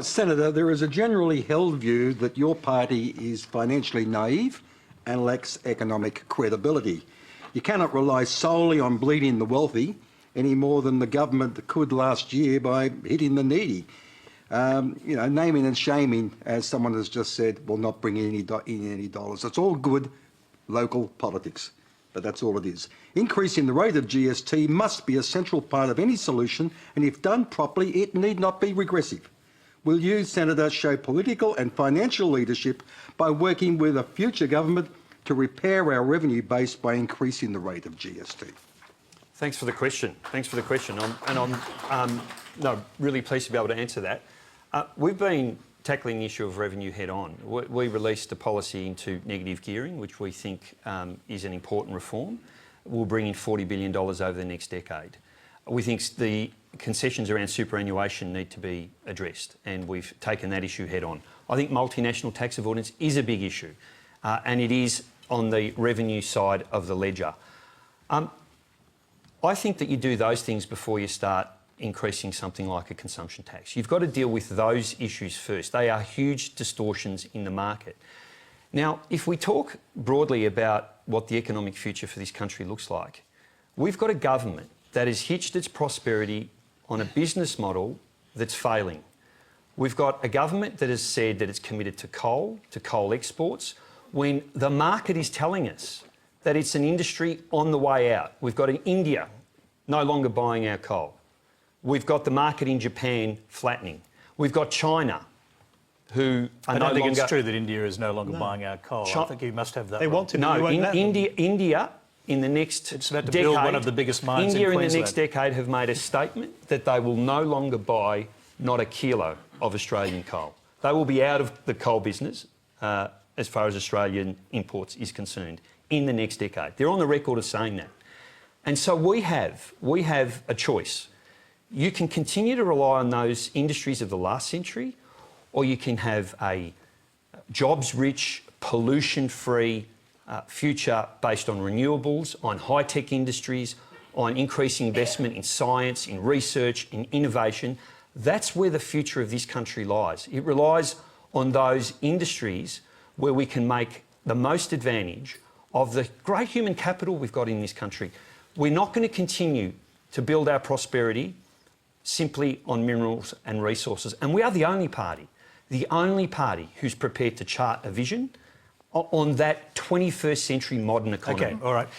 Senator, there is a generally held view that your party is financially naive and lacks economic credibility. You cannot rely solely on bleeding the wealthy any more than the government could last year by hitting the needy. Naming and shaming, as someone has just said, will not bring in any dollars. It's all good local politics, but that's all it is. Increasing the rate of GST must be a central part of any solution, and if done properly, it need not be regressive. Will you, Senator, show political and financial leadership by working with a future government to repair our revenue base by increasing the rate of GST? Thanks for the question. I'm really pleased to be able to answer that. We've been tackling the issue of revenue head on. We released a policy into negative gearing, which we think is an important reform. We'll bring in $40 billion over the next decade. We think the concessions around superannuation need to be addressed, and we've taken that issue head on. I think multinational tax avoidance is a big issue, and it is on the revenue side of the ledger. I think that you do those things before you start increasing something like a consumption tax. You've got to deal with those issues first. They are huge distortions in the market. Now, if we talk broadly about what the economic future for this country looks like, we've got a government that has hitched its prosperity on a business model that's failing. We've got a government that has said that it's committed to coal exports, when the market is telling us that it's an industry on the way out. We've got India no longer buying our coal. We've got the market in Japan flattening. We've got China, who are I no don't think longer... it's true that India is no longer buying our coal. I think you must have that. They wrong. want to. No, India in the next It's about to decade, build one of the biggest mines India in in the Queensland. next decade have made a statement that they will no longer buy not a kilo of Australian coal. They will be out of the coal business as far as Australian imports is concerned in the next decade. They're on the record of saying that. And so we have a choice. You can continue to rely on those industries of the last century, or you can have a jobs-rich, pollution-free future based on renewables, on high-tech industries, on increasing investment in science, in research, in innovation. That's where the future of this country lies. It relies on those industries where we can make the most advantage of the great human capital we've got in this country. We're not going to continue to build our prosperity simply on minerals and resources. And we are the only party who's prepared to chart a vision on that 21st century modern economy. Okay, all right.